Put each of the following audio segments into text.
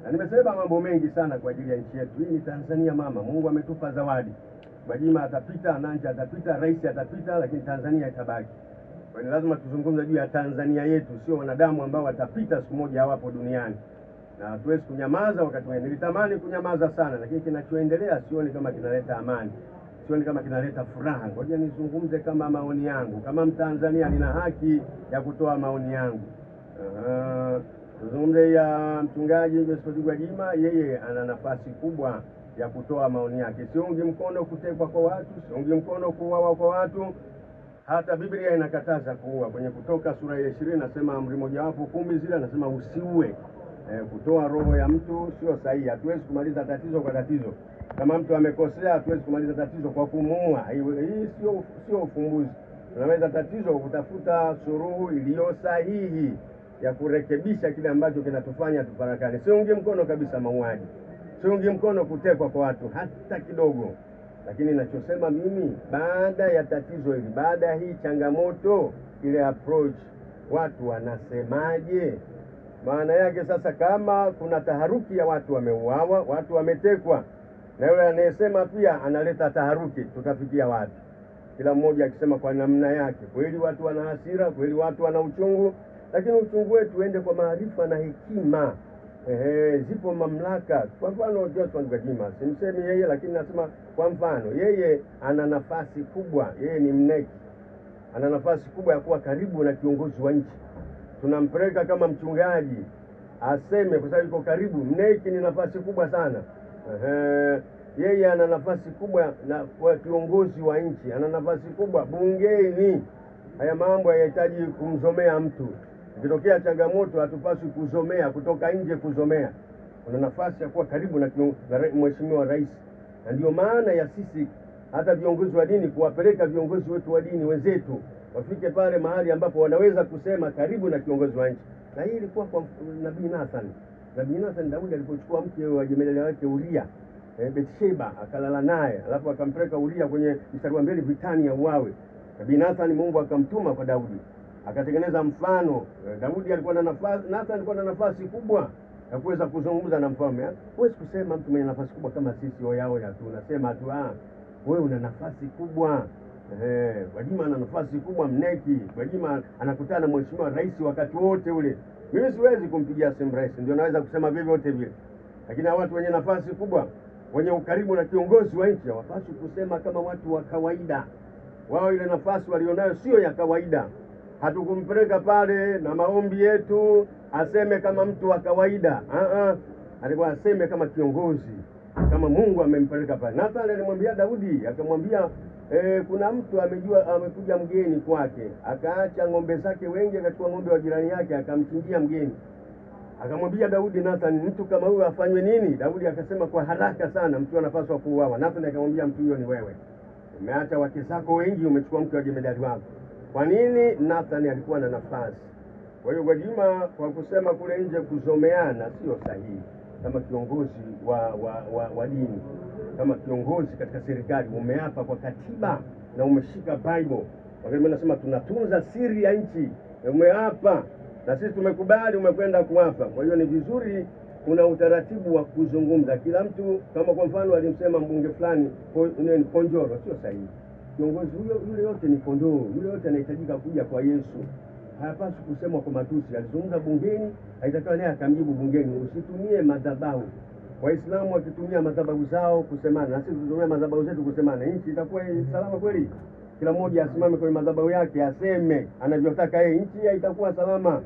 Na nimesema mambo mengi sana kwa ajili ya nchi yetu. Hii ni Tanzania mama. Mungu ametupa zawadi. Gwajima atapita, Nancha atapita, rais atapita, lakini Tanzania itabaki. Kwa hiyo lazima tuzungumze juu ya Tanzania yetu, sio wanadamu ambao watapita siku moja hawapo duniani. Na hatuwezi kunyamaza wakati mwingine. Nilitamani kunyamaza sana, lakini kinachoendelea sioni kama kinaleta amani. Sioni kama kinaleta furaha. Ngoja nizungumze kama maoni yangu. Kama Mtanzania nina haki ya kutoa maoni yangu. Tuzungumze ya mchungaji Josephat Gwajima, yeye ana nafasi kubwa ya kutoa maoni yake. Siungi mkono kutekwa kwa watu, siungi mkono kuuawa kwa watu. Hata Biblia inakataza kuua. Kwenye Kutoka sura ya 20 nasema amri mojawapo 10 zile nasema usiue. Kutoa roho ya mtu sio sahihi. Hatuwezi kumaliza tatizo kwa tatizo. Kama mtu amekosea, hatuwezi kumaliza tatizo kwa kumuua. Hii sio ufumbuzi. Tunaweza tatizo kutafuta suluhu iliyo sahihi ya kurekebisha kile ambacho kinatufanya tufarakane. Siungi mkono kabisa mauaji. Siungi mkono kutekwa kwa watu hata kidogo. Lakini ninachosema mimi, baada ya tatizo hili, baada ya hii changamoto, ile approach, watu wanasemaje? Maana yake sasa, kama kuna taharuki ya watu wameuawa, watu wametekwa, na yule anayesema pia analeta taharuki, tutafikia wapi? Kila mmoja akisema kwa namna yake. Kweli watu wana hasira, kweli watu wana uchungu, lakini uchungu wetu uende kwa maarifa na hekima. Zipo mamlaka. Kwa mfano Josephat Gwajima, simsemi yeye, lakini nasema kwa mfano yeye ana nafasi kubwa, yeye ni mneki. Ana nafasi kubwa ya kuwa karibu na kiongozi wa nchi. Tunampeleka kama mchungaji aseme kwa sababu yuko karibu. Mneki ni nafasi kubwa sana. Yeye ana nafasi kubwa na kwa kiongozi wa nchi, ana nafasi kubwa bungeni. Haya mambo hayahitaji kumzomea mtu. Ikitokea changamoto hatupaswi kuzomea, kutoka nje kuzomea. Kuna nafasi ya kuwa karibu na mheshimiwa rais. Na ndio maana ya sisi hata viongozi wa dini kuwapeleka viongozi wetu wa dini wenzetu wafike pale mahali ambapo wanaweza kusema karibu na kiongozi wa nchi. Na hii ilikuwa kwa Nabii Nathan. Nabii Nathan, Daudi alipochukua mke wa jemadari wake Uria, Bathsheba, akalala naye, alafu akampeleka Uria kwenye mstari wa mbele vitani ya uawe. Nabii Nathan Mungu akamtuma kwa Daudi. Akatengeneza mfano. Daudi alikuwa na nafasi, Nathan alikuwa na nafasi kubwa ya kuweza kuzungumza na mfalme. Huwezi kusema mtu mwenye nafasi kubwa kama sisi hoya tu, unasema tu wewe una nafasi kubwa. Gwajima ana nafasi kubwa, mneki. Gwajima anakutana na mheshimiwa rais wakati wote ule. Mimi siwezi kumpigia simu rais, ndio naweza kusema vyovyote vile. Lakini watu wenye nafasi kubwa, wenye ukaribu na kiongozi wa nchi, hawapaswi kusema kama watu wa kawaida. Wao ile nafasi walionayo sio ya kawaida. Hatukumpeleka pale na maombi yetu aseme kama mtu wa kawaida. Alikuwa aseme kama kiongozi, kama Mungu amempeleka pale. Nathan alimwambia Daudi, akamwambia kuna mtu amekuja mgeni kwake, akaacha ng'ombe zake wengi, akachukua ng'ombe wa jirani yake akamchinjia mgeni. Akamwambia Daudi, Nathan, mtu kama huyo afanywe nini? Daudi akasema kwa haraka sana, mtu anapaswa kuuawa. Nathan akamwambia, mtu huyo ni wewe. Umeacha wake zako wengi, umechukua mke wa jemadari wako. Kwa nini? Nathan alikuwa na nafasi. Kwa hiyo Gwajima kwa kusema kule nje kuzomeana sio sahihi. Kama kiongozi wa dini, kama kiongozi katika serikali, umeapa kwa katiba na umeshika Bible. Wakati nasema tunatunza siri ya nchi, umeapa na sisi tumekubali, umekwenda kuapa. Kwa hiyo ni vizuri kuna utaratibu wa kuzungumza. Kila mtu, kama kwa mfano alimsema mbunge fulani Ponjoro, sio sahihi. Kiongozi yule yote ni kondoo, yule yote anahitajika kuja kwa Yesu. Hayapaswi kusemwa kwa matusi. Alizungumza bungeni, haitakiwa naye akamjibu bungeni. Usitumie madhabahu. Waislamu wakitumia madhabahu zao kusemana, na sisi tutumie madhabahu zetu kusemana, nchi itakuwa salama kweli? Kila mmoja asimame kwenye madhabahu yake aseme anavyotaka yeye, nchi itakuwa salama.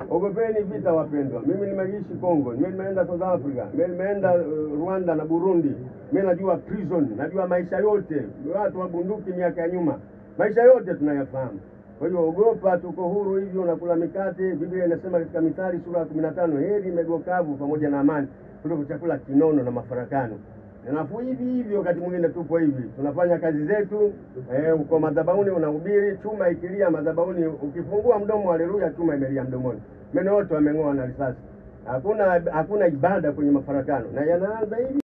Ogopeni vita wapendwa. Mimi nimeishi Kongo, mimi nimeenda South Africa, mimi nimeenda Rwanda na Burundi. Mimi najua prison, najua maisha yote. Watu wa bunduki miaka ya nyuma, maisha yote tunayafahamu. Kwa hiyo ogopa, tuko huru hivi, unakula mikate. Biblia inasema katika Mithali sura ya 15, heri mego kavu pamoja na amani kuliko chakula kinono na mafarakano. Ninafu hivi wakati mwingine tupo hivi, tunafanya kazi zetu, uko madhabahuni unahubiri, chuma ikilia madhabahuni, ukifungua mdomo haleluya, chuma imelia mdomoni. Meno yote wameng'oa na risasi. Hakuna ibada kwenye mafarakano. Na yanaanza hivi.